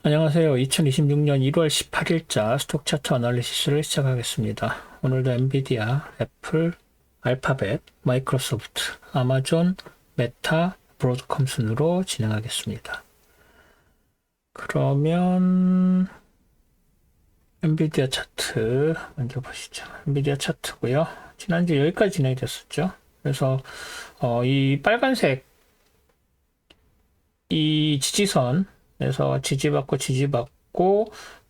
안녕하세요. 2026년 1월 18일자 스톡 차트 어널리시스를 시작하겠습니다. 오늘도 엔비디아, 애플, 알파벳, 마이크로소프트, 아마존, 메타, 브로드컴 순으로 진행하겠습니다. 그러면 엔비디아 차트 먼저 보시죠. 엔비디아 차트고요. 지난주 여기까지 진행이 됐었죠. 그래서 이 빨간색 이 지지선에서 지지받고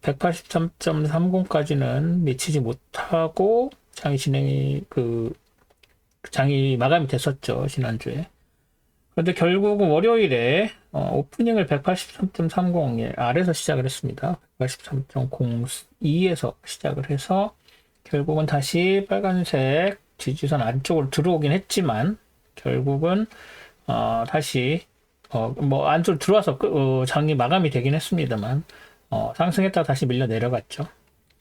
183.30까지는 미치지 못하고 장이 마감이 됐었죠, 지난주에. 그런데 결국은 월요일에 오프닝을 183.30 아래에서 시작을 했습니다. 183.02에서 시작을 해서 결국은 다시 빨간색 지지선 안쪽으로 들어오긴 했지만 결국은 다시 안쪽으로 들어와서 장이 마감이 되긴 했습니다만 상승했다가 다시 밀려 내려갔죠.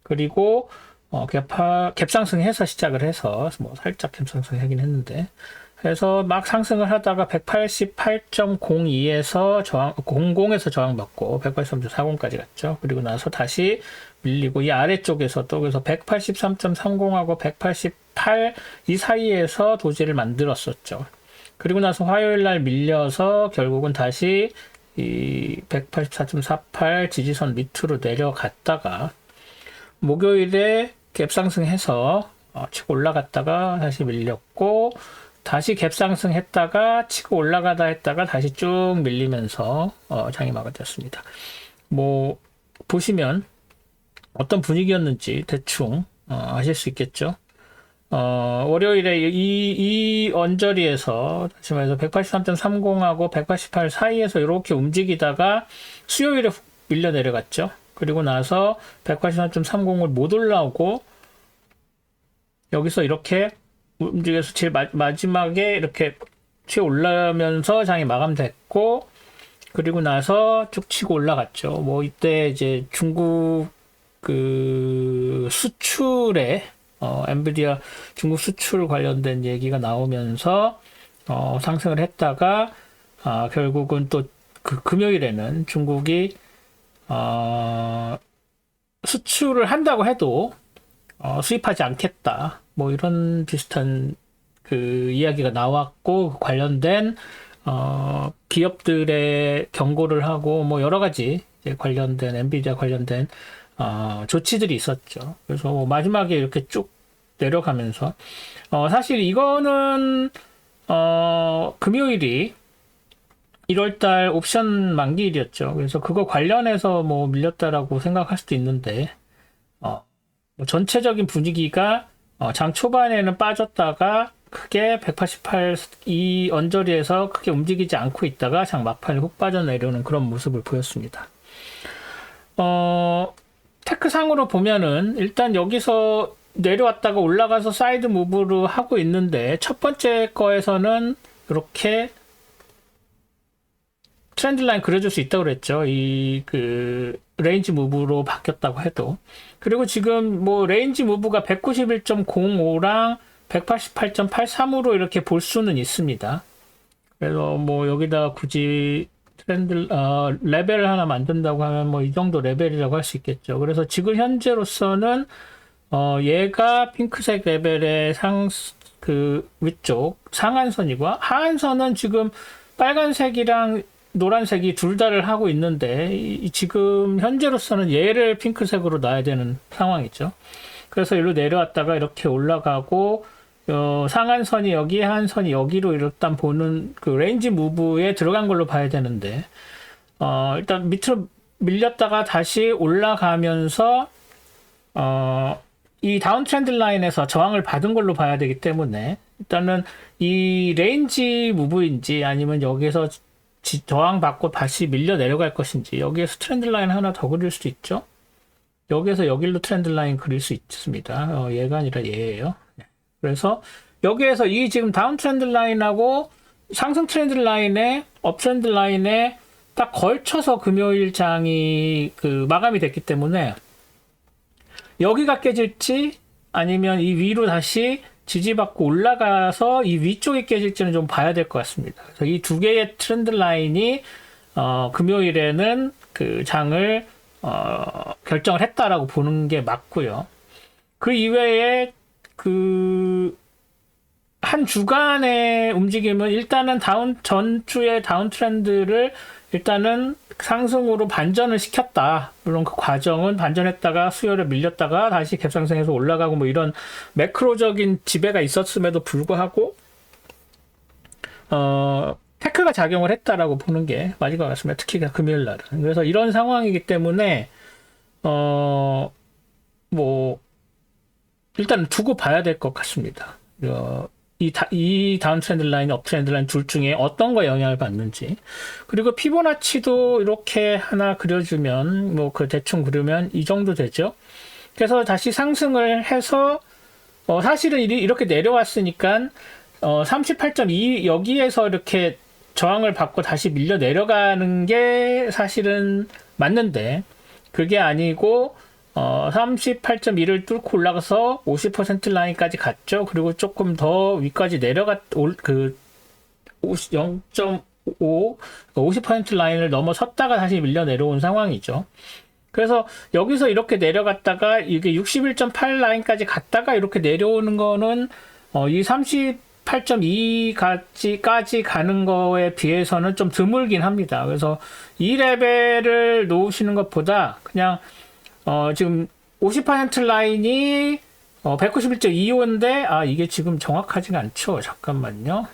그리고 갭상승해서 시작을 해서 살짝 갭상승하긴 했는데, 그래서 막 상승을 하다가 188.02에서 공에서 저항받고 183.40까지 갔죠. 그리고 나서 다시 밀리고 이 아래쪽에서 또 그래서 183.30하고 188 이 사이에서 도지를 만들었었죠. 그리고 나서 화요일 날 밀려서 결국은 다시 이 184.48 지지선 밑으로 내려갔다가 목요일에 갭상승해서 치고 올라갔다가 다시 밀렸고, 다시 갭상승했다가 치고 올라가다 했다가 다시 쭉 밀리면서 장이 마감됐습니다. 뭐 보시면 어떤 분위기였는지 대충 아실 수 있겠죠. 월요일에 이 언저리에서 다시 말해서 183.30하고 188 사이에서 이렇게 움직이다가 수요일에 훅 밀려 내려갔죠. 그리고 나서 183.30을 못 올라오고 여기서 이렇게 움직여서 제일 마지막에 이렇게 치고 올라오면서 장이 마감됐고, 그리고 나서 쭉 치고 올라갔죠. 뭐 이때 이제 중국 수출에 엔비디아 중국 수출 관련된 얘기가 나오면서 상승을 했다가 결국은 또 금요일에는 중국이 수출을 한다고 해도 수입하지 않겠다, 뭐 이런 비슷한 이야기가 나왔고, 관련된 기업들의 경고를 하고 뭐 여러 가지 관련된 엔비디아 관련된 조치들이 있었죠. 그래서 마지막에 이렇게 쭉 내려가면서 사실 이거는 금요일이 1월달 옵션 만기일이었죠. 그래서 그거 관련해서 뭐 밀렸다라고 생각할 수도 있는데 뭐 전체적인 분위기가 장 초반에는 빠졌다가 크게 188 이 언저리에서 크게 움직이지 않고 있다가 장 막판에 훅 빠져내려오는 그런 모습을 보였습니다. 테크상으로 보면은 일단 여기서 내려왔다가 올라가서 사이드 무브로 하고 있는데, 첫 번째 거에서는 이렇게 트렌드 라인 그려줄 수 있다고 그랬죠. 레인지 무브로 바뀌었다고 해도. 그리고 지금 뭐 레인지 무브가 191.05랑 188.83으로 이렇게 볼 수는 있습니다. 그래서 뭐 여기다 굳이 레벨을 하나 만든다고 하면 뭐 이 정도 레벨이라고 할 수 있겠죠. 그래서 지금 현재로서는 얘가 핑크색 레벨의 위쪽 상한선이고, 하한선은 지금 빨간색이랑 노란색이 둘 다를 하고 있는데, 지금 현재로서는 얘를 핑크색으로 놔야 되는 상황이죠. 그래서 일로 내려왔다가 이렇게 올라가고, 상한선이 여기, 하한선이 여기로 일단 보는 레인지 무브에 들어간 걸로 봐야 되는데, 일단 밑으로 밀렸다가 다시 올라가면서 이 다운 트렌드 라인에서 저항을 받은 걸로 봐야 되기 때문에, 일단은 이 레인지 무브인지 아니면 여기서 저항 받고 다시 밀려 내려갈 것인지, 여기에서 트렌드 라인 하나 더 그릴 수도 있죠. 여기에서 여기로 트렌드 라인 그릴 수 있습니다. 얘가 아니라 얘예요. 그래서 여기에서 이 지금 다운 트렌드 라인하고 상승 트렌드 라인에 업 트렌드 라인에 딱 걸쳐서 금요일 장이 마감이 됐기 때문에, 여기가 깨질지 아니면 이 위로 다시 지지받고 올라가서 이 위쪽이 깨질지는 좀 봐야 될 것 같습니다. 그래서 이 두 개의 트렌드 라인이 금요일에는 그 장을 결정을 했다라고 보는 게 맞고요. 그 이외에 그 한 주간의 움직임은 일단은 전주의 다운 트렌드를 일단은 상승으로 반전을 시켰다. 물론 그 과정은 반전했다가 수요일에 밀렸다가 다시 갭상승해서 올라가고 뭐 이런 매크로적인 지배가 있었음에도 불구하고 테크가 작용을 했다라고 보는 게 맞을 것 같습니다. 특히 금요일 날은. 그래서 이런 상황이기 때문에 뭐 일단 두고 봐야 될 것 같습니다. 이 다운 트렌드 라인, 업 트렌드 라인 둘 중에 어떤 거 영향을 받는지. 그리고 피보나치도 이렇게 하나 그려주면, 뭐, 그 대충 그리면 이 정도 되죠. 그래서 다시 상승을 해서, 사실은 이렇게 내려왔으니까, 38.2 여기에서 이렇게 저항을 받고 다시 밀려 내려가는 게 사실은 맞는데, 그게 아니고, 38.1을 뚫고 올라가서 50% 라인까지 갔죠. 그리고 조금 더 위까지 0.5, 50% 라인을 넘어섰다가 다시 밀려 내려온 상황이죠. 그래서 여기서 이렇게 내려갔다가 이게 61.8 라인까지 갔다가 이렇게 내려오는 거는 이 38.2까지 가는 거에 비해서는 좀 드물긴 합니다. 그래서 이 레벨을 놓으시는 것보다 그냥 지금 50% 라인이 191.25인데 이게 지금 정확하지가 않죠. 잠깐만요.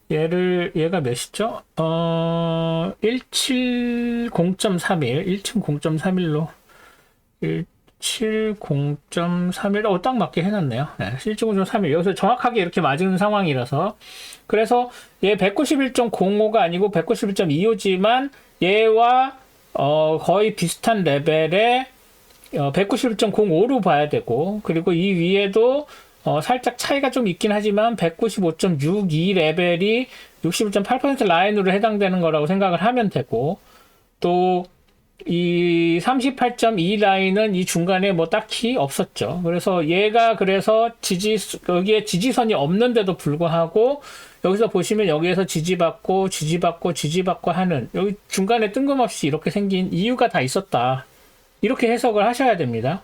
얘가 몇이죠? 170.31 170.31로 170.31 딱 맞게 해놨네요. 네, 170.31 여기서 정확하게 이렇게 맞은 상황이라서 그래서 얘 191.05가 아니고 191.25지만 얘와 거의 비슷한 레벨의 191.05로 봐야 되고 그리고 이 위에도 살짝 차이가 좀 있긴 하지만 195.62 레벨이 61.8% 라인으로 해당되는 거라고 생각을 하면 되고 또 이 38.2 라인은 이 중간에 뭐 딱히 없었죠. 그래서 얘가 그래서 여기에 지지선이 없는데도 불구하고 여기서 보시면 여기에서 지지받고 하는 여기 중간에 뜬금없이 이렇게 생긴 이유가 다 있었다. 이렇게 해석을 하셔야 됩니다.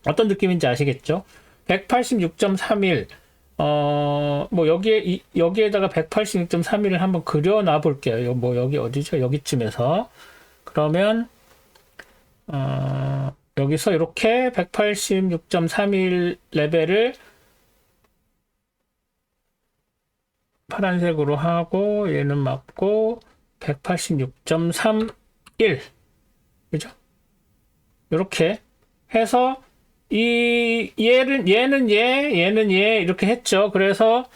어떤 느낌인지 아시겠죠? 186.31 뭐 여기에다가 186.31을 한번 그려놔 볼게요. 뭐 여기 어디죠? 여기쯤에서 그러면 여기서 이렇게 186.31 레벨을 파란색으로 하고 얘는 맞고 186.31 그죠? 이렇게 해서 얘는 얘 이렇게 했죠. 그래서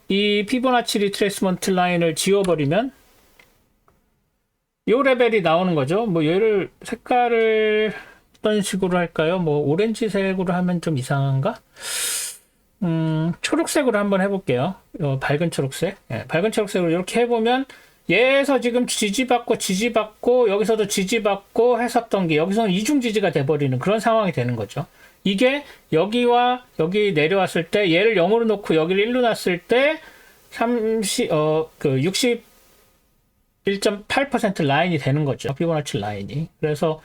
이 피보나치 리트레이스먼트 라인을 지워버리면 요 레벨이 나오는 거죠. 뭐 얘를 색깔을 어떤 식으로 할까요? 뭐 오렌지색으로 하면 좀 이상한가? 초록색으로 한번 해볼게요. 밝은 초록색. 네, 밝은 초록색으로 이렇게 해보면 얘에서 지금 지지받고 여기서도 지지받고 했었던 게 여기서는 이중 지지가 돼버리는 그런 상황이 되는 거죠. 이게 여기와 여기 내려왔을 때 얘를 0으로 놓고 여기를 1로 놨을 때 61.8% 라인이 되는 거죠. 피보나치 라인이. 그래서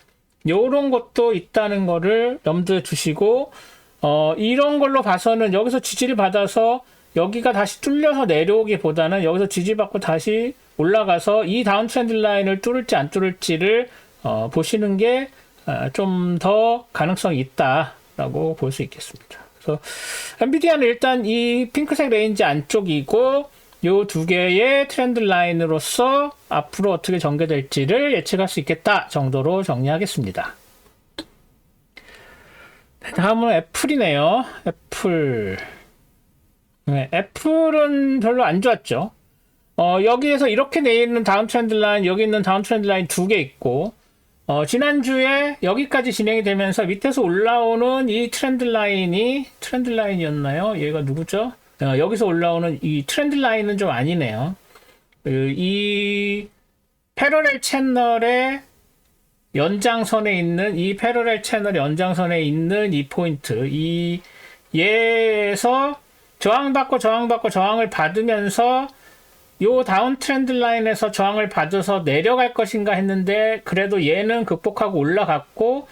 요런 것도 있다는 거를 염두에 두시고 이런 걸로 봐서는 여기서 지지를 받아서 여기가 다시 뚫려서 내려오기보다는 여기서 지지받고 다시 올라가서 이 다운 트렌드 라인을 뚫을지 안 뚫을지를 보시는 게 좀 더 가능성이 있다라고 볼 수 있겠습니다. 그래서 엔비디아는 일단 이 핑크색 레인지 안쪽이고 요 두 개의 트렌드 라인으로서 앞으로 어떻게 전개될지를 예측할 수 있겠다 정도로 정리하겠습니다. 다음은 애플이네요. 애플은 별로 안 좋았죠. 여기에서 이렇게 내있는 다운 트렌드 라인, 여기 있는 다운 트렌드 라인 두 개 있고, 지난주에 여기까지 진행이 되면서 밑에서 올라오는 이 트렌드 라인이었나요? 얘가 누구죠? 여기서 올라오는 이 트렌드 라인은 좀 아니네요. 이 패러렐 채널의 연장선에 있는 이 포인트, 얘에서 저항을 받으면서 요 다운 트렌드 라인에서 저항을 받아서 내려갈 것인가 했는데 그래도 얘는 극복하고 올라갔고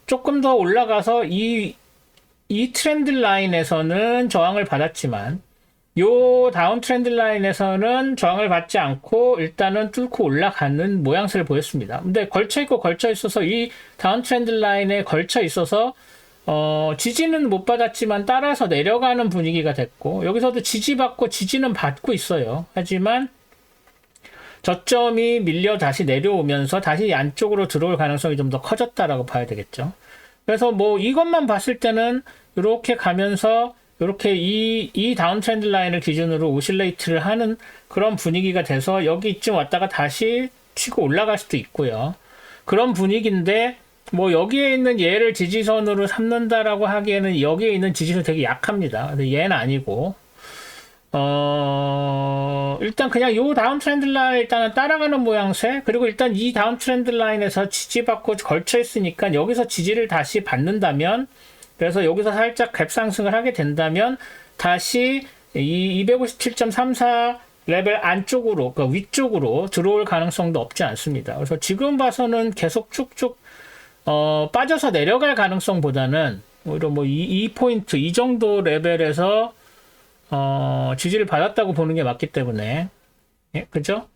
조금 더 올라가서 이 트렌드 라인에서는 저항을 받았지만 요 다운 트렌드 라인에서는 저항을 받지 않고 일단은 뚫고 올라가는 모양새를 보였습니다. 근데 걸쳐 있고 걸쳐 있어서 이 다운 트렌드 라인에 걸쳐 있어서 지지는 못 받았지만 따라서 내려가는 분위기가 됐고 여기서도 지지받고 지지는 받고 있어요. 하지만 저점이 밀려 다시 내려오면서 다시 안쪽으로 들어올 가능성이 좀 더 커졌다라고 봐야 되겠죠. 그래서 뭐 이것만 봤을 때는 이렇게 가면서 이렇게 이 다운 트렌드 라인을 기준으로 오실레이트를 하는 그런 분위기가 돼서 여기쯤 왔다가 다시 치고 올라갈 수도 있고요. 그런 분위기인데 뭐 여기에 있는 얘를 지지선으로 삼는다라고 하기에는 여기에 있는 지지선 되게 약합니다. 근데 얘는 아니고 일단 그냥 요 다운 트렌드 라인 일단은 따라가는 모양새 그리고 일단 이 다운 트렌드 라인에서 지지받고 걸쳐 있으니까 여기서 지지를 다시 받는다면 그래서 여기서 살짝 갭 상승을 하게 된다면 다시 이 257.34 레벨 안쪽으로 그 위쪽으로 들어올 가능성도 없지 않습니다. 그래서 지금 봐서는 계속 쭉쭉 빠져서 내려갈 가능성보다는 오히려 뭐 이 포인트 이 정도 레벨에서 지지를 받았다고 보는 게 맞기 때문에 예, 그죠?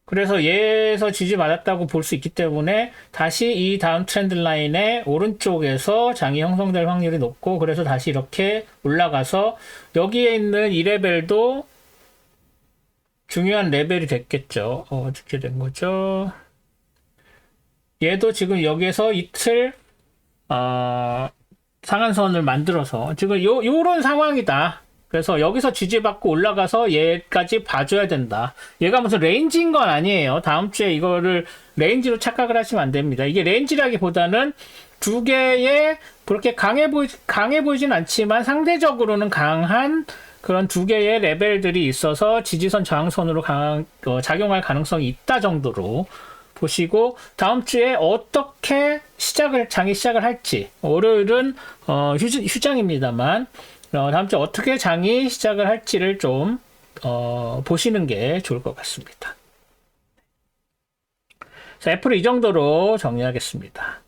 그래서 얘에서 지지 받았다고 볼 수 있기 때문에 다시 이 다운 트렌드 라인의 오른쪽에서 장이 형성될 확률이 높고 그래서 다시 이렇게 올라가서 여기에 있는 이 레벨도 중요한 레벨이 됐겠죠. 어떻게 된 거죠? 얘도 지금 여기에서 이틀 상한선을 만들어서 지금 요런 상황이다. 그래서 여기서 지지받고 올라가서 얘까지 봐줘야 된다. 얘가 무슨 레인지인 건 아니에요. 다음 주에 이거를 레인지로 착각을 하시면 안 됩니다. 이게 레인지라기보다는 두 개의 그렇게 강해 보이진 않지만 상대적으로는 강한 그런 두 개의 레벨들이 있어서 지지선 저항선으로 작용할 가능성이 있다 정도로 보시고 다음 주에 어떻게 장이 시작을 할지 월요일은 휴장입니다만 다음 주에 어떻게 장이 시작을 할지를 좀 보시는 게 좋을 것 같습니다. 자, 애플은 이 정도로 정리하겠습니다.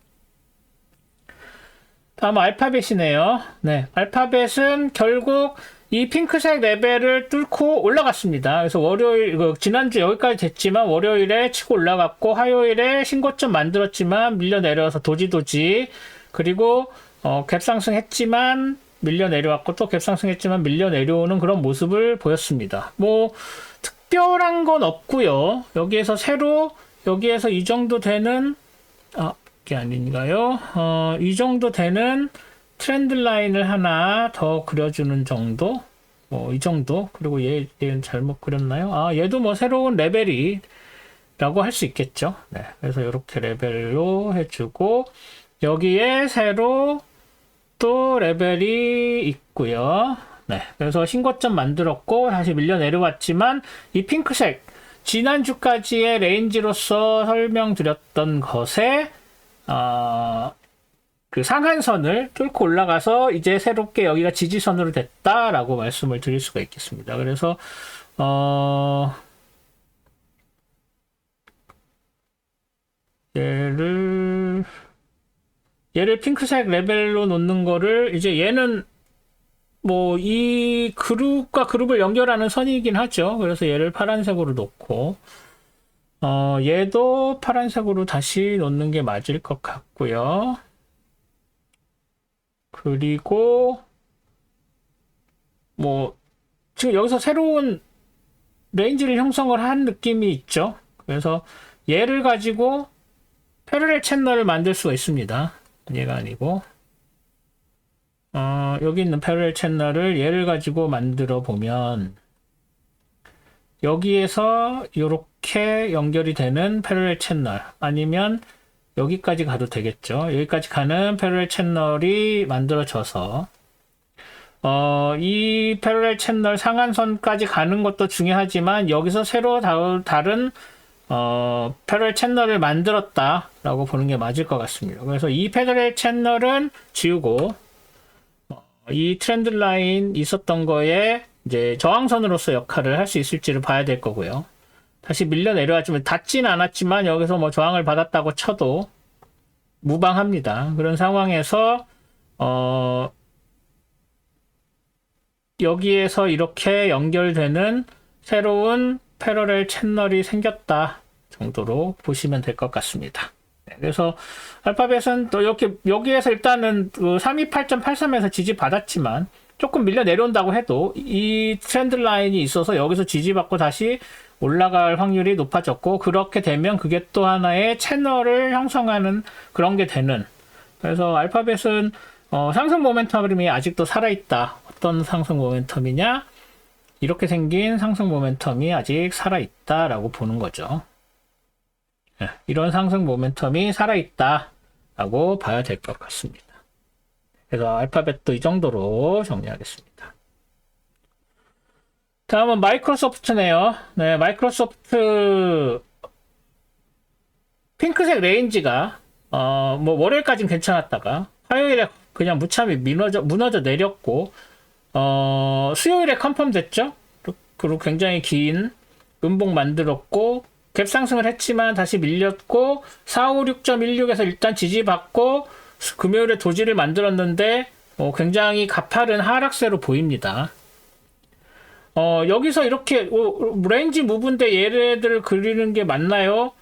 다음 알파벳이네요. 네, 알파벳은 결국 이 핑크색 레벨을 뚫고 올라갔습니다. 그래서 월요일, 지난주 여기까지 됐지만 월요일에 치고 올라갔고 화요일에 신고점 만들었지만 밀려 내려와서 도지도지 그리고 갭 상승했지만 밀려 내려왔고 또 갭 상승했지만 밀려 내려오는 그런 모습을 보였습니다. 뭐 특별한 건 없고요. 여기에서 여기에서 이 정도 되는 이게 아닌가요? 이 정도 되는 트렌드 라인을 하나 더 그려주는 정도? 이 정도? 그리고 얘는 잘못 그렸나요? 얘도 뭐 새로운 레벨이라고 할 수 있겠죠. 네. 그래서 이렇게 레벨로 해주고, 여기에 새로 또 레벨이 있고요. 네. 그래서 신고점 만들었고, 다시 밀려 내려왔지만, 이 핑크색, 지난주까지의 레인지로서 설명드렸던 것에, 그 상한선을 뚫고 올라가서 이제 새롭게 여기가 지지선으로 됐다라고 말씀을 드릴 수가 있겠습니다. 그래서 얘를 핑크색 레벨로 놓는 거를 이제 얘는 뭐 이 그룹과 그룹을 연결하는 선이긴 하죠. 그래서 얘를 파란색으로 놓고 얘도 파란색으로 다시 놓는 게 맞을 것 같고요. 그리고 뭐 지금 여기서 새로운 레인지를 형성을 한 느낌이 있죠. 그래서 얘를 가지고 패러렐 채널을 만들 수가 있습니다. 얘가 아니고 여기 있는 패러렐 채널을 얘를 가지고 만들어 보면 여기에서 이렇게 연결이 되는 패러렐 채널 아니면 여기까지 가도 되겠죠. 여기까지 가는 패러렐 채널이 만들어져서 이 패러렐 채널 상한선까지 가는 것도 중요하지만 여기서 새로 다른 패러렐 채널을 만들었다라고 보는 게 맞을 것 같습니다. 그래서 이 패러렐 채널은 지우고 이 트렌드 라인 있었던 거에 이제 저항선으로서 역할을 할 수 있을지를 봐야 될 거고요. 다시 밀려 내려왔지만 닿지는 않았지만 여기서 뭐 저항을 받았다고 쳐도 무방합니다. 그런 상황에서 여기에서 이렇게 연결되는 새로운 패러렐 채널이 생겼다 정도로 보시면 될 것 같습니다. 네, 그래서 알파벳은 또 이렇게 여기에서 일단은 그 328.83에서 지지 받았지만 조금 밀려 내려온다고 해도 이 트렌드 라인이 있어서 여기서 지지받고 다시 올라갈 확률이 높아졌고, 그렇게 되면 그게 또 하나의 채널을 형성하는 그런 게 되는, 그래서 알파벳은 상승 모멘텀이 아직도 살아있다. 어떤 상승 모멘텀이냐? 이렇게 생긴 상승 모멘텀이 아직 살아있다 라고 보는 거죠. 네, 이런 상승 모멘텀이 살아있다 라고 봐야 될 것 같습니다. 그래서 알파벳도 이 정도로 정리하겠습니다. 다음은 마이크로소프트네요. 네, 마이크로소프트 핑크색 레인지가 뭐 월요일까지는 괜찮았다가 화요일에 그냥 무참히 무너져 내렸고, 수요일에 컨펌 됐죠. 그리고 굉장히 긴 음봉 만들었고 갭 상승을 했지만 다시 밀렸고 456.16에서 일단 지지받고 금요일에 도지를 만들었는데 굉장히 가파른 하락세로 보입니다. 여기서 이렇게 레인지 무브인데 얘네들을 그리는 게 맞나요?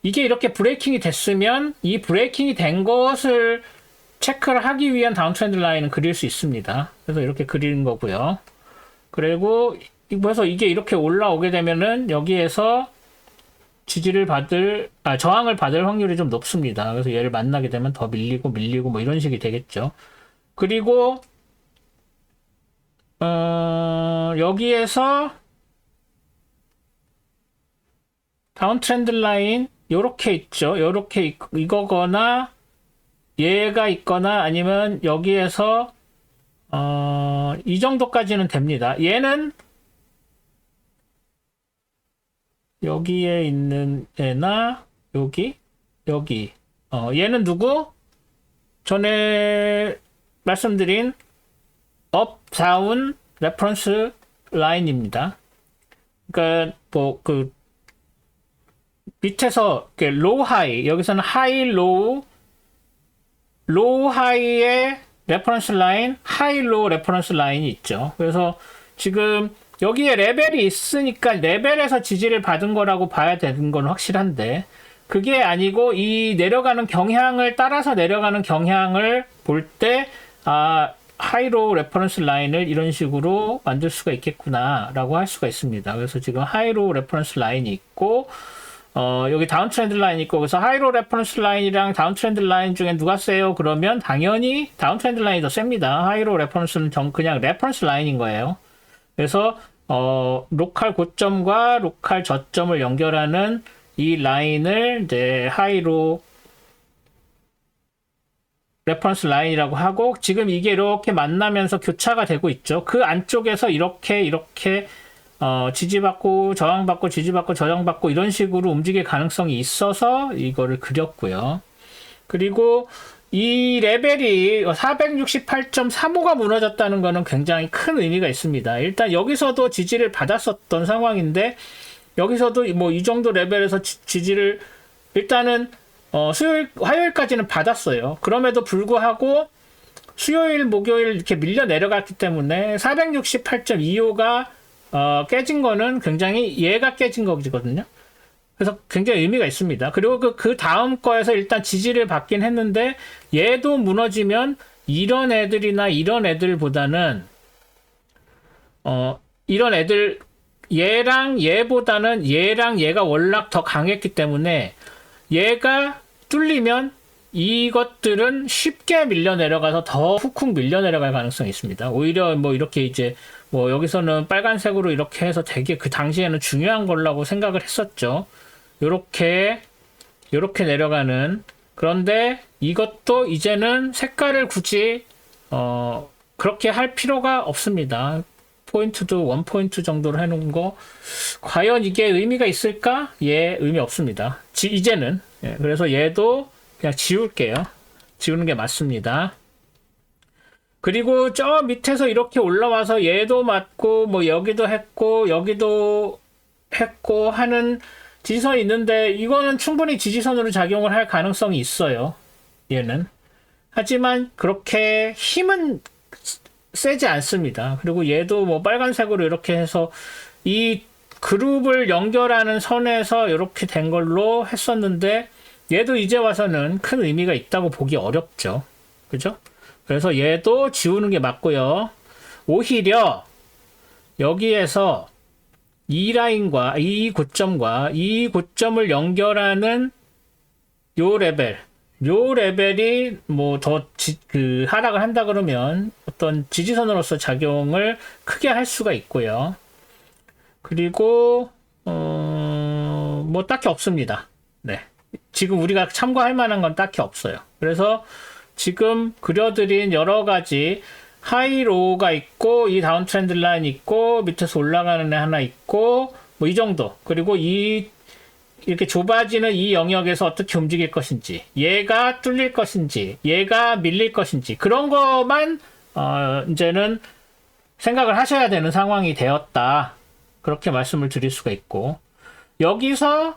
이게 이렇게 브레이킹이 됐으면 이 브레이킹이 된 것을 체크를 하기 위한 다운트렌드 라인은 그릴 수 있습니다. 그래서 이렇게 그리는 거고요. 그리고 그래서 이게 이렇게 올라오게 되면은 여기에서 저항을 받을 확률이 좀 높습니다. 그래서 얘를 만나게 되면 더 밀리고 뭐 이런 식이 되겠죠. 그리고 여기에서 다운트렌드 라인 요렇게 있죠. 요렇게 이거거나 얘가 있거나 아니면 여기에서 이 정도까지는 됩니다. 얘는 여기에 있는 애나 여기 얘는 누구? 전에 말씀드린 업 다운 레퍼런스 라인입니다. 그러니까 뭐 그 밑에서 로우 하이, 여기서는 하이 로우 하이의 레퍼런스 라인, 하이 로우 레퍼런스 라인이 있죠. 그래서 지금 여기에 레벨이 있으니까 레벨에서 지지를 받은 거라고 봐야 되는 건 확실한데, 그게 아니고 이 내려가는 경향을 따라서 내려가는 경향을 볼 때 하이로우 레퍼런스 라인을 이런 식으로 만들 수가 있겠구나 라고 할 수가 있습니다. 그래서 지금 하이로우 레퍼런스 라인이 있고 여기 다운트렌드 라인이 있고, 그래서 하이로우 레퍼런스 라인이랑 다운트렌드 라인 중에 누가 세요? 그러면 당연히 다운트렌드 라인이 더 셉니다. 하이로우 레퍼런스는 그냥 레퍼런스 라인인 거예요. 그래서 로컬 고점과 로컬 저점을 연결하는 이 라인을 이제 하이로 레퍼런스 라인이라고 하고, 지금 이게 이렇게 만나면서 교차가 되고 있죠. 그 안쪽에서 이렇게 지지받고 저항받고 지지받고 저항받고 이런 식으로 움직일 가능성이 있어서 이거를 그렸고요. 그리고 이 레벨이 468.35가 무너졌다는 것은 굉장히 큰 의미가 있습니다. 일단 여기서도 지지를 받았었던 상황인데, 여기서도 뭐 이 정도 레벨에서 지지를 일단은 화요일까지는 받았어요. 그럼에도 불구하고 수요일, 목요일 이렇게 밀려 내려갔기 때문에 468.25가 깨진 거는 굉장히 얘가 깨진 거거든요. 그래서 굉장히 의미가 있습니다. 그리고 그 다음 거에서 일단 지지를 받긴 했는데, 얘도 무너지면 이런 애들이나 이런 애들보다는 이런 애들 얘랑 얘보다는 얘랑 얘가 워낙 더 강했기 때문에 얘가 뚫리면 이것들은 쉽게 밀려 내려가서 더 훅훅 밀려 내려갈 가능성이 있습니다. 오히려 뭐 이렇게 이제 뭐 여기서는 빨간색으로 이렇게 해서 되게 그 당시에는 중요한 거라고 생각을 했었죠. 요렇게 내려가는. 그런데 이것도 이제는 색깔을 굳이 그렇게 할 필요가 없습니다. 포인트도 1포인트 정도로 해놓은 거 과연 이게 의미가 있을까? 의미 없습니다. 이제는. 그래서 얘도 그냥 지울게요. 지우는 게 맞습니다. 그리고 저 밑에서 이렇게 올라와서 얘도 맞고 뭐 여기도 했고 여기도 했고 하는 지지선이 있는데 이거는 충분히 지지선으로 작용을 할 가능성이 있어요. 얘는. 하지만 그렇게 힘은 세지 않습니다. 그리고 얘도 뭐 빨간색으로 이렇게 해서 이 그룹을 연결하는 선에서 이렇게 된 걸로 했었는데 얘도 이제 와서는 큰 의미가 있다고 보기 어렵죠. 그죠? 그래서 얘도 지우는 게 맞고요. 오히려 여기에서 이 라인과 이 고점과 이 고점을 연결하는 요 레벨이 뭐 더 하락을 한다 그러면 어떤 지지선으로서 작용을 크게 할 수가 있고요. 그리고 뭐 딱히 없습니다. 네. 지금 우리가 참고할 만한 건 딱히 없어요. 그래서 지금 그려드린 여러 가지 하이로우가 있고 이 다운 트렌드 라인 있고 밑에서 올라가는 애 하나 있고 뭐 이 정도. 그리고 이렇게 좁아지는 이 영역에서 어떻게 움직일 것인지, 얘가 뚫릴 것인지, 얘가 밀릴 것인지 그런 것만 이제는 생각을 하셔야 되는 상황이 되었다. 그렇게 말씀을 드릴 수가 있고, 여기서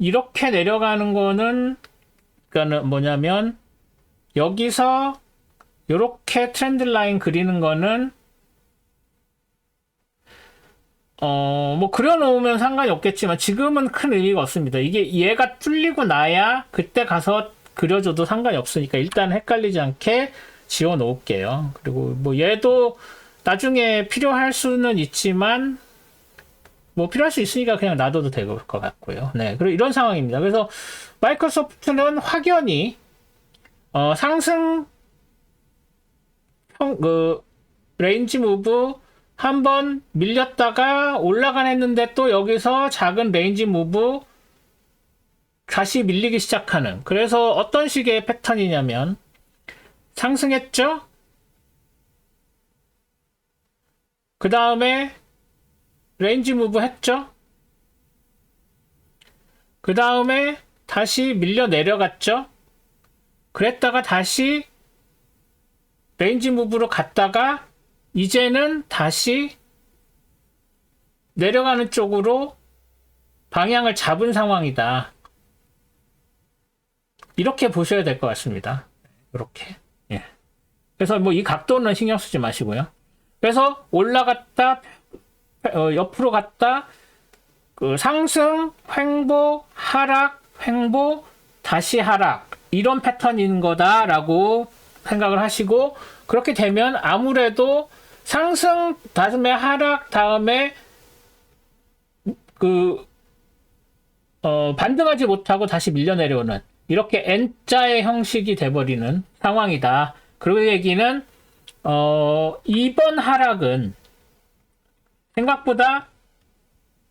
이렇게 내려가는 거는 그러니까 뭐냐면 여기서 이렇게 트렌드 라인 그리는 거는 뭐 그려놓으면 상관이 없겠지만 지금은 큰 의미가 없습니다. 이게 얘가 뚫리고 나야 그때 가서 그려줘도 상관이 없으니까 일단 헷갈리지 않게 지워 놓을게요. 그리고 뭐 얘도 나중에 필요할 수는 있지만 뭐 필요할 수 있으니까 그냥 놔둬도 될 것 같고요. 네, 그리고 이런 상황입니다. 그래서 마이크로소프트는 확연히 상승 레인지 무브 한번 밀렸다가 올라간 했는데 또 여기서 작은 레인지 무브 다시 밀리기 시작하는, 그래서 어떤 식의 패턴이냐면 상승했죠? 그 다음에 레인지 무브 했죠? 그 다음에 다시 밀려 내려갔죠? 그랬다가 다시 레인지 무브로 갔다가 이제는 다시 내려가는 쪽으로 방향을 잡은 상황이다. 이렇게 보셔야 될 것 같습니다. 이렇게. 예. 그래서 뭐 이 각도는 신경 쓰지 마시고요. 그래서 올라갔다, 옆으로 갔다, 상승, 횡보, 하락, 횡보, 다시 하락. 이런 패턴인 거다라고 생각을 하시고, 그렇게 되면 아무래도 상승 다음에 하락 다음에 반등하지 못하고 다시 밀려 내려오는 이렇게 N자의 형식이 돼버리는 상황이다. 그 얘기는 이번 하락은 생각보다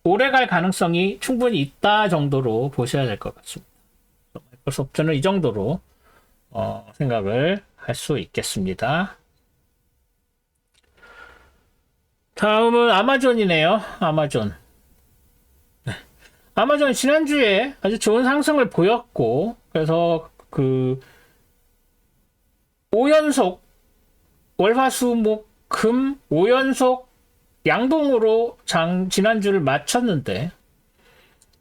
오래 갈 가능성이 충분히 있다 정도로 보셔야 될 것 같습니다. 마이크로소프트는 이 정도로 생각을 할 수 있겠습니다. 다음은 아마존이네요. 아마존. 네. 아마존 지난주에 아주 좋은 상승을 보였고, 그래서 5연속 월화수목금 5연속 양봉으로 지난주를 마쳤는데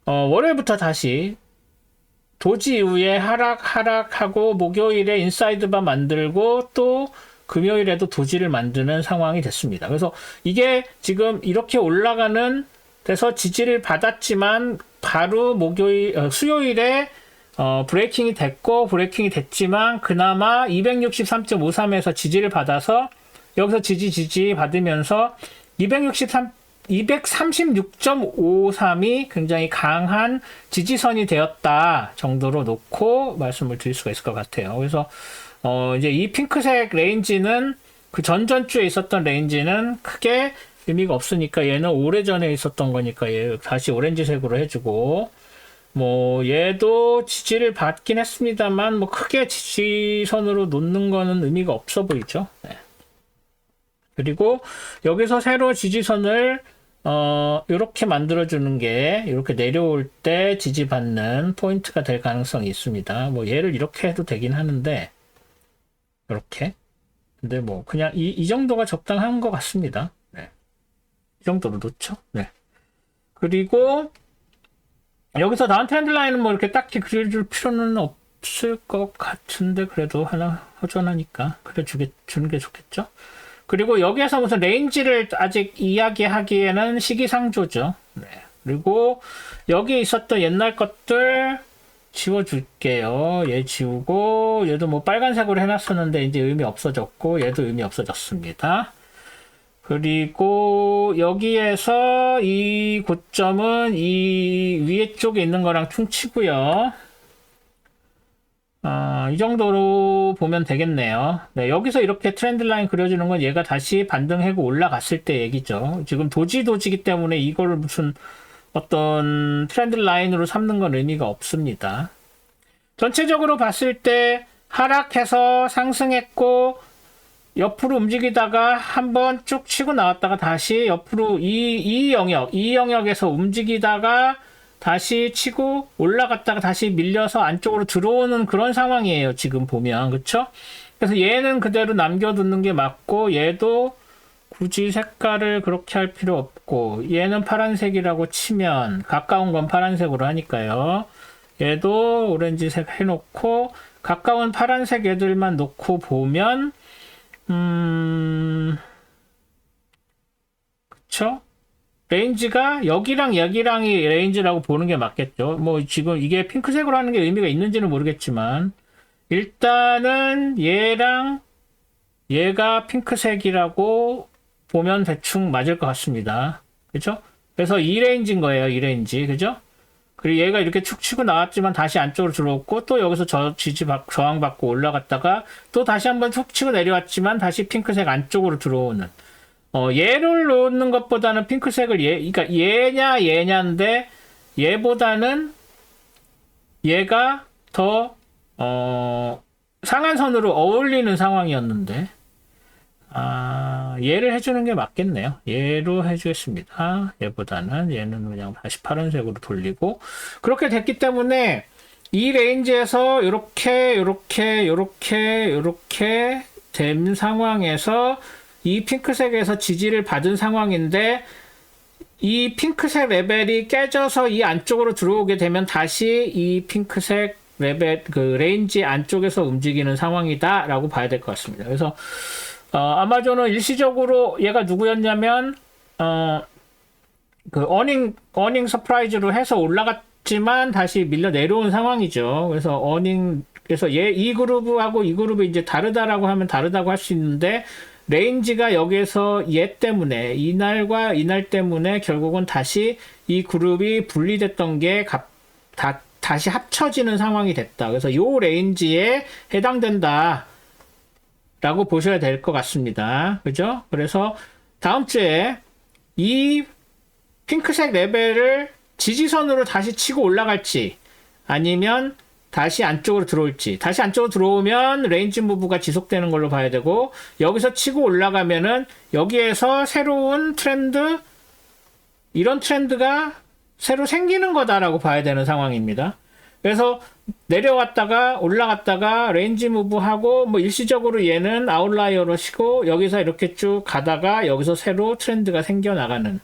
월요일부터 다시 도지 이후에 하락하고 목요일에 인사이드바 만들고 또 금요일에도 도지를 만드는 상황이 됐습니다. 그래서 이게 지금 이렇게 올라가는 데서 지지를 받았지만 바로 수요일에 브레이킹이 됐지만 그나마 263.53에서 지지를 받아서 여기서 지지 받으면서 236.53이 굉장히 강한 지지선이 되었다 정도로 놓고 말씀을 드릴 수가 있을 것 같아요. 그래서 이제 이 핑크색 레인지는 그 전전주에 있었던 레인지는 크게 의미가 없으니까 얘는 오래전에 있었던 거니까 얘 다시 오렌지색으로 해주고, 뭐 얘도 지지를 받긴 했습니다만 뭐 크게 지지선으로 놓는 거는 의미가 없어 보이죠. 네. 그리고 여기서 새로 지지선을 이렇게 만들어주는 게 이렇게 내려올 때 지지받는 포인트가 될 가능성이 있습니다. 뭐 얘를 이렇게 해도 되긴 하는데 이렇게 근데 뭐 그냥 이 정도가 적당한 것 같습니다. 네. 이 정도로 놓죠. 네. 그리고 여기서 다운 트렌드 라인은 뭐 이렇게 딱히 그려줄 필요는 없을 것 같은데 그래도 하나 허전하니까 주는 게 좋겠죠. 그리고 여기에서 무슨 레인지를 아직 이야기하기에는 시기상조죠. 네. 그리고 여기 있었던 옛날 것들 지워줄게요. 얘 지우고 얘도 뭐 빨간색으로 해놨었는데 이제 의미 없어졌고 얘도 의미 없어졌습니다. 그리고 여기에서 이 고점은 이 위에 쪽에 있는 거랑 퉁치고요. 이 정도로 보면 되겠네요. 네, 여기서 이렇게 트렌드 라인 그려주는 건 얘가 다시 반등하고 올라갔을 때 얘기죠. 지금 도지기 때문에 이거를 무슨 어떤 트렌드 라인으로 삼는 건 의미가 없습니다. 전체적으로 봤을 때 하락해서 상승했고 옆으로 움직이다가 한번 쭉 치고 나왔다가 다시 옆으로 이 영역에서 움직이다가 다시 치고 올라갔다가 다시 밀려서 안쪽으로 들어오는 그런 상황이에요. 지금 보면. 그쵸? 그래서 얘는 그대로 남겨두는 게 맞고 얘도 굳이 색깔을 그렇게 할 필요 없고 얘는 파란색이라고 치면 가까운 건 파란색으로 하니까요. 얘도 오렌지색 해놓고 가까운 파란색 애들만 놓고 보면 그쵸? 레인지가 여기랑 여기랑이 레인지라고 보는 게 맞겠죠. 뭐 지금 이게 핑크색으로 하는 게 의미가 있는지는 모르겠지만 일단은 얘랑 얘가 핑크색이라고 보면 대충 맞을 것 같습니다. 그죠? 그래서 이 레인지인 거예요. 이 레인지. 그죠? 그리고 얘가 이렇게 축 치고 나왔지만 다시 안쪽으로 들어왔고 또 여기서 저항받고 올라갔다가 또 다시 한번 툭 치고 내려왔지만 다시 핑크색 안쪽으로 들어오는 얘를 놓는 것보다는 핑크색을 그러니까 얘냐인데 얘보다는 얘가 더 상한선으로 어울리는 상황이었는데 얘를 해주는 게 맞겠네요. 얘로 해주겠습니다. 얘보다는 얘는 그냥 다시 파란색으로 돌리고 그렇게 됐기 때문에 이 레인지에서 이렇게 된 상황에서 이 핑크색에서 지지를 받은 상황인데 이 핑크색 레벨이 깨져서 이 안쪽으로 들어오게 되면 다시 이 핑크색 레벨 레인지 안쪽에서 움직이는 상황이다라고 봐야 될 것 같습니다. 그래서 아마존은 일시적으로 얘가 누구였냐면 어닝 서프라이즈로 해서 올라갔지만 다시 밀려 내려온 상황이죠. 그래서 그래서 이 그룹하고 이 그룹이 이제 다르다라고 하면 다르다고 할 수 있는데 레인지가 여기에서 얘 때문에 이날과 이날 때문에 결국은 다시 이 그룹이 분리됐던 게 다시 합쳐지는 상황이 됐다. 그래서 요 레인지에 해당된다. 라고 보셔야 될 것 같습니다. 그죠? 그래서 다음 주에 이 핑크색 레벨을 지지선으로 다시 치고 올라갈지 아니면 다시 안쪽으로 들어올지 다시 안쪽으로 들어오면 레인지 무브가 지속되는 걸로 봐야 되고 여기서 치고 올라가면은 여기에서 새로운 트렌드 이런 트렌드가 새로 생기는 거다라고 봐야 되는 상황입니다. 그래서 내려왔다가 올라갔다가 레인지 무브하고 뭐 일시적으로 얘는 아웃라이어로 치고 여기서 이렇게 쭉 가다가 여기서 새로 트렌드가 생겨나가는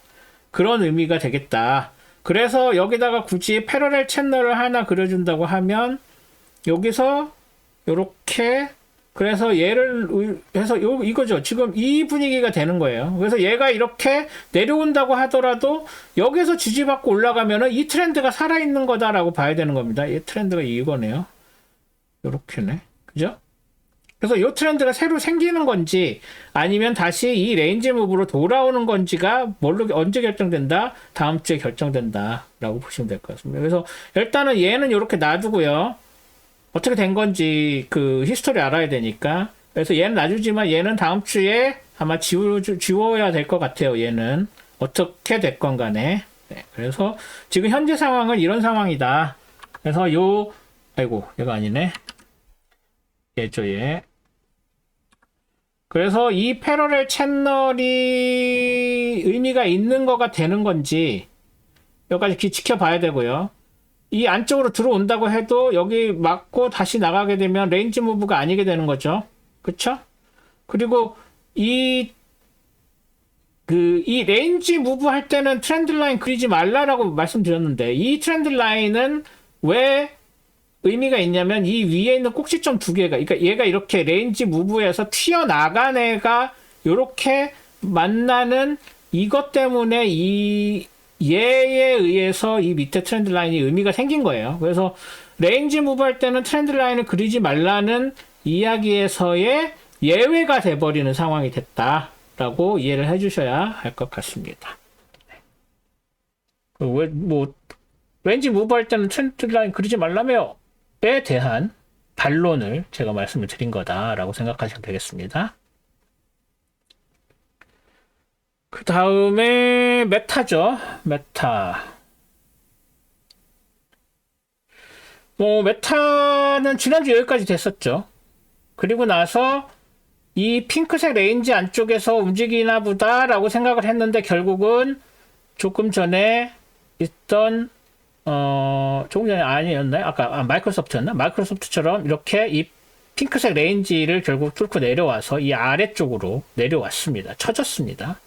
그런 의미가 되겠다. 그래서 여기다가 굳이 패러렐 채널을 하나 그려준다고 하면 여기서 이렇게 그래서 얘를 해서 이거죠. 지금 이 분위기가 되는 거예요. 그래서 얘가 이렇게 내려온다고 하더라도 여기서 지지받고 올라가면은 이 트렌드가 살아있는 거다라고 봐야 되는 겁니다. 이 트렌드가 이거네요. 이렇게네. 그죠? 그래서 이 트렌드가 새로 생기는 건지 아니면 다시 이 레인지 무브로 돌아오는 건지가 언제 결정된다? 다음 주에 결정된다. 라고 보시면 될 것 같습니다. 그래서 일단은 얘는 이렇게 놔두고요. 어떻게 된 건지 그 히스토리 알아야 되니까. 그래서 얘는 놔주지만 얘는 다음 주에 아마 지워야 될 것 같아요. 얘는. 어떻게 됐건 간에. 네, 그래서 지금 현재 상황은 이런 상황이다. 그래서 아이고, 얘가 아니네. 얘죠, 얘. 그래서 이 패러렐 채널이 의미가 있는 거가 되는 건지 여기까지 지켜봐야 되고요. 이 안쪽으로 들어온다고 해도 여기 맞고 다시 나가게 되면 레인지 무브가 아니게 되는 거죠. 그쵸? 그리고 이 레인지 무브 할 때는 트렌드 라인 그리지 말라라고 말씀드렸는데, 이 트렌드 라인은 왜 의미가 있냐면, 이 위에 있는 꼭지점 두 개가, 그러니까 얘가 이렇게 레인지 무브에서 튀어나간 애가 이렇게 만나는 이것 때문에 얘에 의해서 이 밑에 트렌드 라인이 의미가 생긴 거예요. 그래서 레인지 무브 할 때는 트렌드 라인을 그리지 말라는 이야기에서의 예외가 돼버리는 상황이 됐다라고 이해를 해주셔야 할 것 같습니다. 왜, 레인지 무브 할 때는 트렌드 라인 그리지 말라며에 대한 반론을 제가 말씀을 드린 거다라고 생각하시면 되겠습니다. 그 다음에 메타죠. 메타. 메타는 지난주 여기까지 됐었죠. 그리고 나서 이 핑크색 레인지 안쪽에서 움직이나 보다라고 생각을 했는데, 결국은 조금 전에 있던 조금 전에 아니었나요? 아까 마이크로소프트였나? 마이크로소프트처럼 이렇게 이 핑크색 레인지를 결국 뚫고 내려와서 이 아래쪽으로 내려왔습니다. 쳐졌습니다.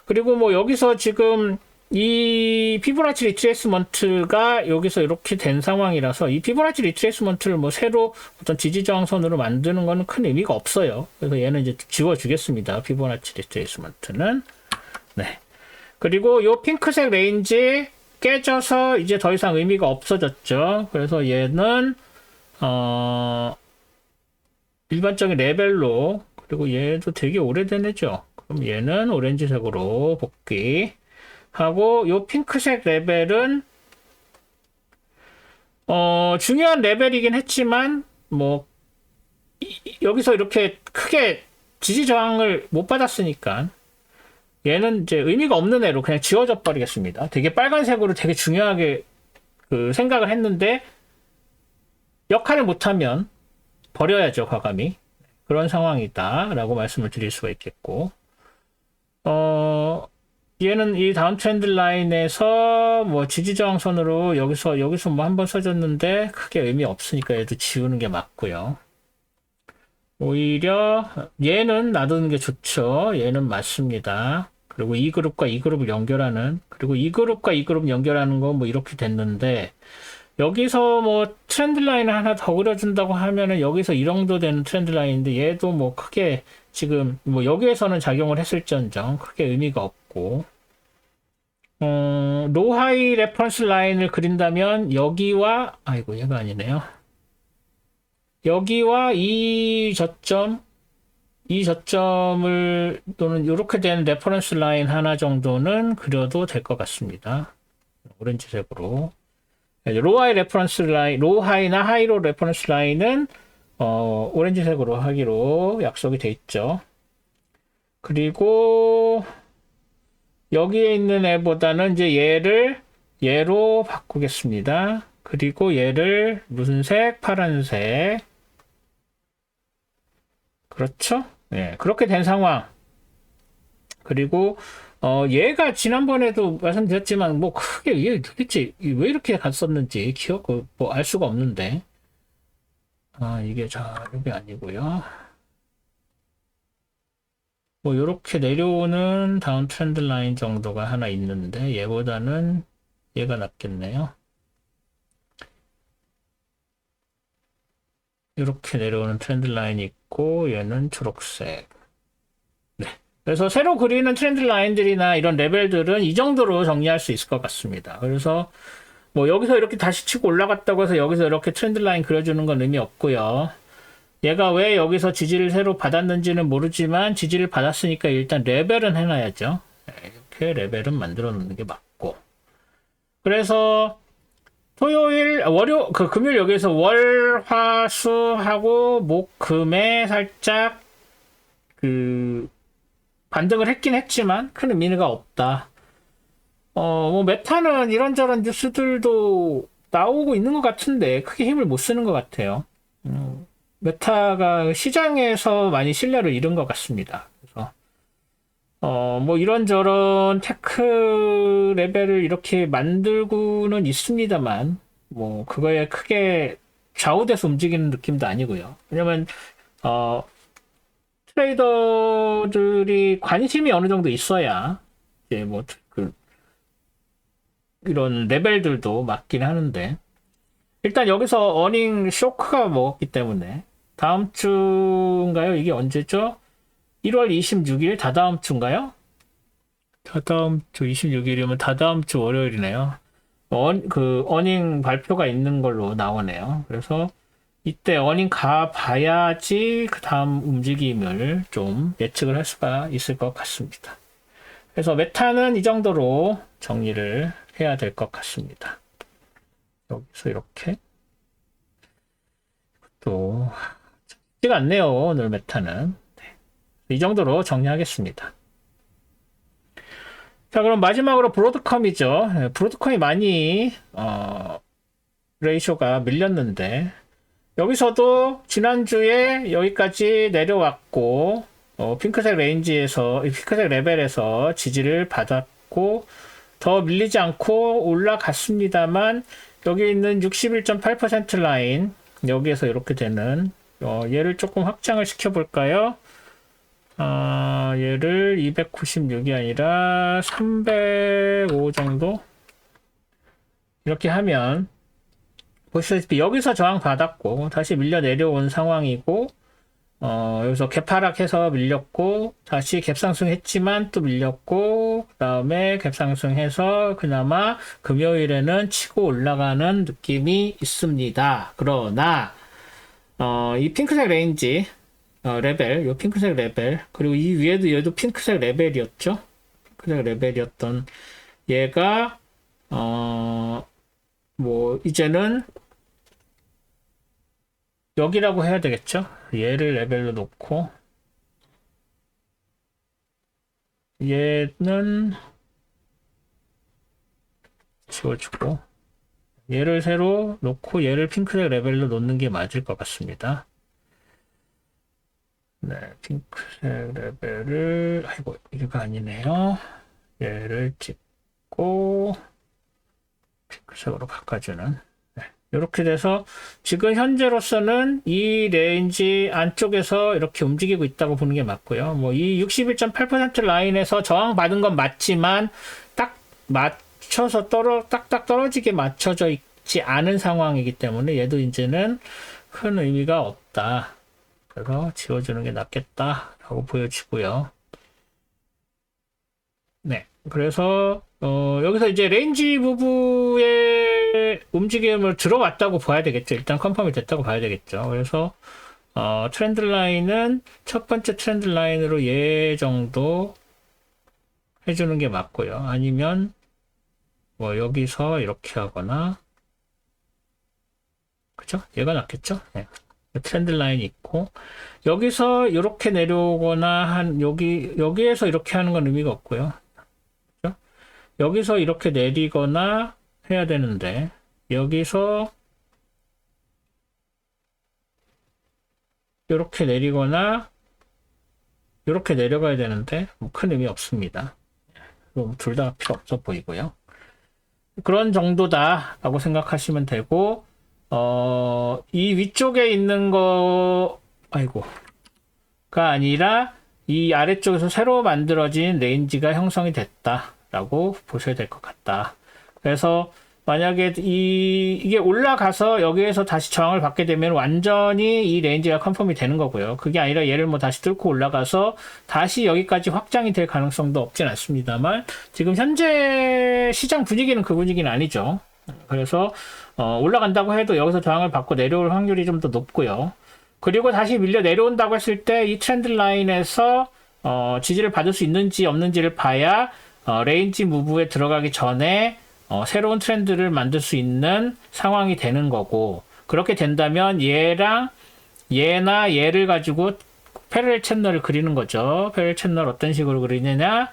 그리고 여기서 지금 이 피보나치 리트레이스먼트가 여기서 이렇게 된 상황이라서, 이 피보나치 리트레이스먼트를 새로 어떤 지지저항선으로 만드는 거는 큰 의미가 없어요. 그래서 얘는 이제 지워주겠습니다. 피보나치 리트레이스먼트는. 네. 그리고 요 핑크색 레인지 깨져서 이제 더 이상 의미가 없어졌죠. 그래서 얘는 일반적인 레벨로, 그리고 얘도 되게 오래된 애죠. 그럼 얘는 오렌지색으로 복귀하고, 요 핑크색 레벨은 중요한 레벨이긴 했지만 여기서 이렇게 크게 지지 저항을 못 받았으니까 얘는 이제 의미가 없는 애로 그냥 지워져 버리겠습니다. 되게 빨간색으로 되게 중요하게 생각을 했는데 역할을 못하면 버려야죠, 과감히. 그런 상황이다 라고 말씀을 드릴 수가 있겠고, 얘는 이 다운 트렌드 라인에서 지지저항선으로 여기서 한번 써줬는데 크게 의미 없으니까 얘도 지우는 게 맞고요. 오히려 얘는 놔두는 게 좋죠. 얘는 맞습니다. 그리고 이 그룹과 이 그룹을 연결하는, 그리고 이 그룹과 이 그룹 연결하는 거 이렇게 됐는데, 여기서 트렌드 라인을 하나 더 그려준다고 하면은 여기서 이 정도 되는 트렌드 라인인데, 얘도 크게 지금 여기에서는 작용을 했을지언정 크게 의미가 없고, 로하이 레퍼런스 라인을 그린다면 여기와, 아이고 얘가 아니네요. 여기와 이 저점을 또는 이렇게 된 레퍼런스 라인 하나 정도는 그려도 될 것 같습니다. 오렌지색으로. 로하이 레퍼런스 라인, 로하이나 하이로 레퍼런스 라인은 오렌지색으로 하기로 약속이 돼 있죠. 그리고 여기에 있는 애보다는 이제 얘로 바꾸겠습니다. 그리고 얘를 무슨 색? 파란색. 그렇죠? 네, 그렇게 된 상황. 그리고 얘가 지난번에도 말씀드렸지만 크게 얘 도대체 왜 이렇게 갔었는지 알 수가 없는데, 이게 이게 아니고요. 요렇게 내려오는 다운 트렌드 라인 정도가 하나 있는데, 얘보다는 얘가 낫겠네요. 이렇게 내려오는 트렌드 라인이 있고, 얘는 초록색. 네. 그래서 새로 그리는 트렌드 라인들이나 이런 레벨들은 이 정도로 정리할 수 있을 것 같습니다. 그래서 여기서 이렇게 다시 치고 올라갔다고 해서 여기서 이렇게 트렌드 라인 그려주는 건 의미 없고요. 얘가 왜 여기서 지지를 새로 받았는지는 모르지만 지지를 받았으니까 일단 레벨은 해놔야죠. 이렇게 레벨은 만들어 놓는 게 맞고. 그래서 토요일, 금요일 여기서 월, 화, 수 하고 목, 금에 살짝 반등을 했긴 했지만 큰 의미가 없다. 메타는 이런저런 뉴스들도 나오고 있는 것 같은데 크게 힘을 못 쓰는 것 같아요. 메타가 시장에서 많이 신뢰를 잃은 것 같습니다. 그래서 이런저런 테크 레벨을 이렇게 만들고는 있습니다만, 그거에 크게 좌우돼서 움직이는 느낌도 아니고요. 왜냐면, 트레이더들이 관심이 어느 정도 있어야 이제 뭐 이런 레벨들도 맞긴 하는데 일단 여기서 어닝 쇼크가 먹었기 때문에 다음 주인가요? 이게 언제죠? 1월 26일 다다음 주인가요? 다다음 주 26일이면 다다음 주 월요일이네요. 어닝 발표가 있는 걸로 나오네요. 그래서 이때 어닝 가봐야지 그 다음 움직임을 좀 예측을 할 수가 있을 것 같습니다. 그래서 메타는 이 정도로 정리를 해야 될 것 같습니다. 여기서 이렇게 또 쉽지가 않네요. 오늘 메타는. 이 정도로 정리하겠습니다. 자, 그럼 마지막으로 브로드컴이죠. 브로드컴이 많이 레이쇼가 밀렸는데 여기서도 지난주에 여기까지 내려왔고 핑크색 핑크색 레벨에서 지지를 받았고 더 밀리지 않고 올라갔습니다만 여기 있는 61.8% 라인 여기에서 이렇게 되는 얘를 조금 확장을 시켜 볼까요? 얘를 296이 아니라 305 정도 이렇게 하면 보시다시피 여기서 저항 받았고 다시 밀려 내려온 상황이고 여기서 갭하락해서 밀렸고 다시 갭상승했지만 또 밀렸고 그 다음에 갭상승해서 그나마 금요일에는 치고 올라가는 느낌이 있습니다. 그러나 이 핑크색 레인지 레벨, 요 핑크색 레벨 그리고 이 위에도 얘도 핑크색 레벨이었죠. 핑크색 레벨이었던 얘가 뭐 이제는 여기라고 해야 되겠죠. 얘를 레벨로 놓고 얘는 지워주고 얘를 새로 놓고 얘를 핑크색 레벨로 놓는 게 맞을 것 같습니다. 네, 핑크색 레벨을 아이고 이거 아니네요. 얘를 찍고 핑크색으로 바꿔주는 이렇게 돼서 지금 현재로서는 이 레인지 안쪽에서 이렇게 움직이고 있다고 보는 게 맞고요. 뭐 이 61.8% 라인에서 저항받은 건 맞지만 딱 맞춰서 딱딱 떨어지게 맞춰져 있지 않은 상황이기 때문에 얘도 이제는 큰 의미가 없다. 그래서 지워주는 게 낫겠다라고 보여지고요. 네, 그래서 여기서 이제 레인지 무브의 움직임을 들어왔다고 봐야 되겠죠. 일단 컨펌이 됐다고 봐야 되겠죠. 그래서 트렌드 라인은 첫 번째 트렌드 라인으로 얘 정도 해주는 게 맞고요. 아니면 뭐 여기서 이렇게 하거나 그죠? 얘가 낫겠죠? 네. 트렌드 라인이 있고 여기서 이렇게 내려오거나 여기에서 이렇게 하는 건 의미가 없고요. 그죠? 여기서 이렇게 내리거나 해야 되는데 여기서 이렇게 내리거나 이렇게 내려가야 되는데 뭐 큰 의미 없습니다. 둘 다 필요 없어 보이고요. 그런 정도다라고 생각하시면 되고 이 위쪽에 있는 가 아니라 이 아래쪽에서 새로 만들어진 레인지가 형성이 됐다라고 보셔야 될 것 같다. 그래서 만약에 이게 올라가서 여기에서 다시 저항을 받게 되면 완전히 이 레인지가 컨펌이 되는 거고요. 그게 아니라 얘를 뭐 다시 뚫고 올라가서 다시 여기까지 확장이 될 가능성도 없진 않습니다만 지금 현재 시장 분위기는 그 분위기는 아니죠. 그래서 올라간다고 해도 여기서 저항을 받고 내려올 확률이 좀 더 높고요. 그리고 다시 밀려 내려온다고 했을 때 이 트렌드 라인에서 지지를 받을 수 있는지 없는지를 봐야 레인지 무브에 들어가기 전에 새로운 트렌드를 만들 수 있는 상황이 되는 거고 그렇게 된다면 얘랑 얘나 얘를 가지고 패러렐 채널을 그리는 거죠. 패러렐 채널 어떤 식으로 그리느냐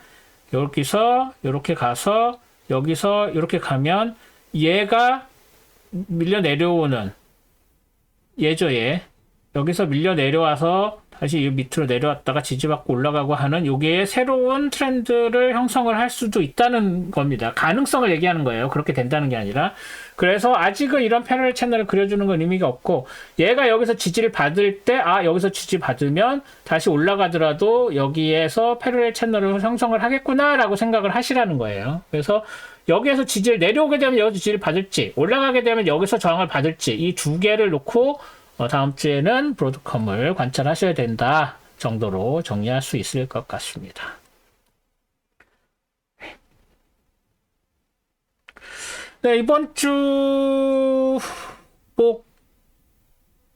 여기서 이렇게 가서 여기서 이렇게 가면 얘가 밀려 내려오는 얘죠. 여기서 밀려 내려와서 다시 이 밑으로 내려왔다가 지지받고 올라가고 하는 요게 새로운 트렌드를 형성을 할 수도 있다는 겁니다. 가능성을 얘기하는 거예요. 그렇게 된다는 게 아니라. 그래서 아직은 이런 패러렐 채널을 그려주는 건 의미가 없고, 얘가 여기서 지지를 받을 때, 여기서 지지 받으면 다시 올라가더라도 여기에서 패러렐 채널을 형성을 하겠구나라고 생각을 하시라는 거예요. 그래서 여기에서 지지를 내려오게 되면 여기서 지지를 받을지, 올라가게 되면 여기서 저항을 받을지, 이 두 개를 놓고 다음 주에는 브로드컴을 관찰하셔야 된다 정도로 정리할 수 있을 것 같습니다. 네, 이번 주 뭐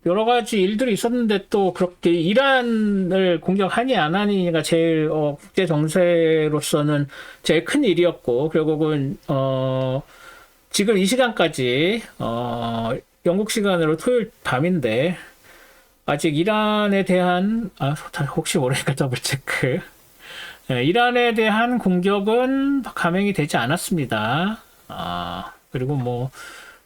여러 가지 일들이 있었는데 또 그렇게 이란을 공격하니 안 하니가 제일 국제 정세로서는 제일 큰 일이었고, 결국은 지금 이 시간까지 영국 시간으로 토요일 밤인데 아직 이란에 대한 혹시 모르니까 더블 체크. 네, 이란에 대한 공격은 감행이 되지 않았습니다. 그리고 뭐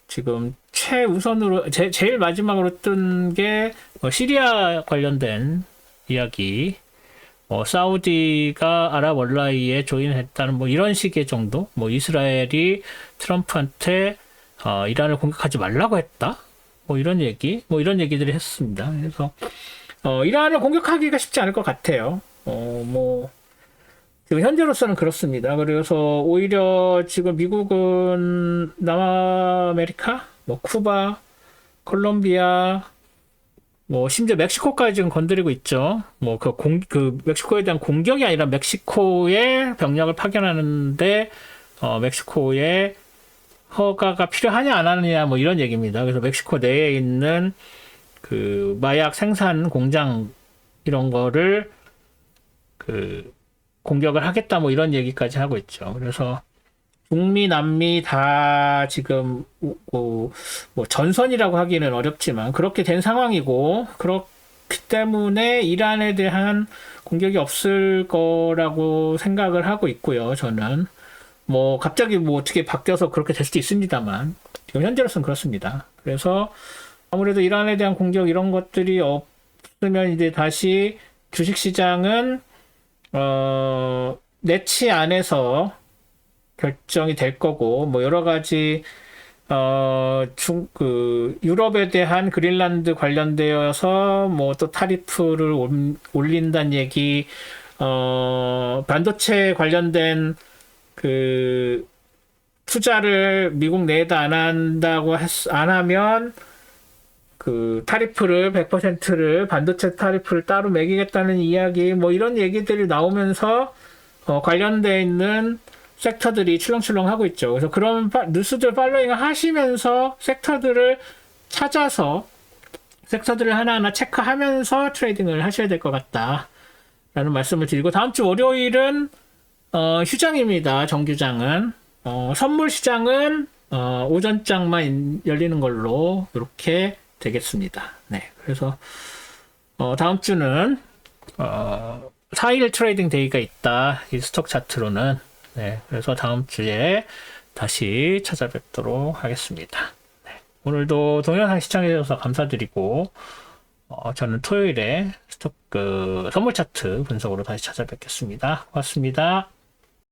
지금 최우선으로 제일 마지막으로 뜬 게 시리아 관련된 이야기. 사우디가 아랍월라이에 조인했다는 뭐 이런 식의 정도. 뭐 이스라엘이 트럼프한테 이란을 공격하지 말라고 했다. 뭐 이런 얘기들을 했습니다. 그래서 이란을 공격하기가 쉽지 않을 것 같아요. 뭐 지금 현재로서는 그렇습니다. 그래서 오히려 지금 미국은 남아메리카, 뭐 쿠바, 콜롬비아, 뭐 심지어 멕시코까지 지금 건드리고 있죠. 뭐 그 멕시코에 대한 공격이 아니라 멕시코에 병력을 파견하는데 멕시코에 허가가 필요하냐 안 하느냐 뭐 이런 얘기입니다. 그래서 멕시코 내에 있는 그 마약 생산 공장 이런 거를 공격을 하겠다 뭐 이런 얘기까지 하고 있죠. 그래서 북미 남미 다 지금 뭐 전선이라고 하기는 어렵지만 그렇게 된 상황이고, 그렇기 때문에 이란에 대한 공격이 없을 거라고 생각을 하고 있고요. 저는 뭐 갑자기 뭐 어떻게 바뀌어서 그렇게 될 수도 있습니다만 지금 현재로서는 그렇습니다. 그래서 아무래도 이란에 대한 공격 이런 것들이 없으면 이제 다시 주식시장은 내치 안에서 결정이 될 거고, 뭐 여러 가지 유럽에 대한 그린란드 관련되어서 뭐 또 타리프를 올린다는 얘기, 반도체 관련된 그 투자를 미국 내에다 안 한다고 안 하면 그 타리프를 100%를 반도체 타리프를 따로 매기겠다는 이야기, 뭐 이런 얘기들이 나오면서 관련돼 있는 섹터들이 출렁출렁 하고 있죠. 그래서 그런 뉴스들 팔로잉을 하시면서 섹터들을 찾아서 섹터들을 하나하나 체크하면서 트레이딩을 하셔야 될 것 같다라는 말씀을 드리고, 다음 주 월요일은 휴장입니다. 정규장은. 선물 시장은 오전장만 열리는 걸로 이렇게 되겠습니다. 네, 그래서 다음 주는 4일 트레이딩 데이가 있다. 이 스톡 차트로는. 네, 그래서 다음 주에 다시 찾아뵙도록 하겠습니다. 네, 오늘도 동영상 시청해주셔서 감사드리고, 저는 토요일에 선물 차트 분석으로 다시 찾아뵙겠습니다. 고맙습니다.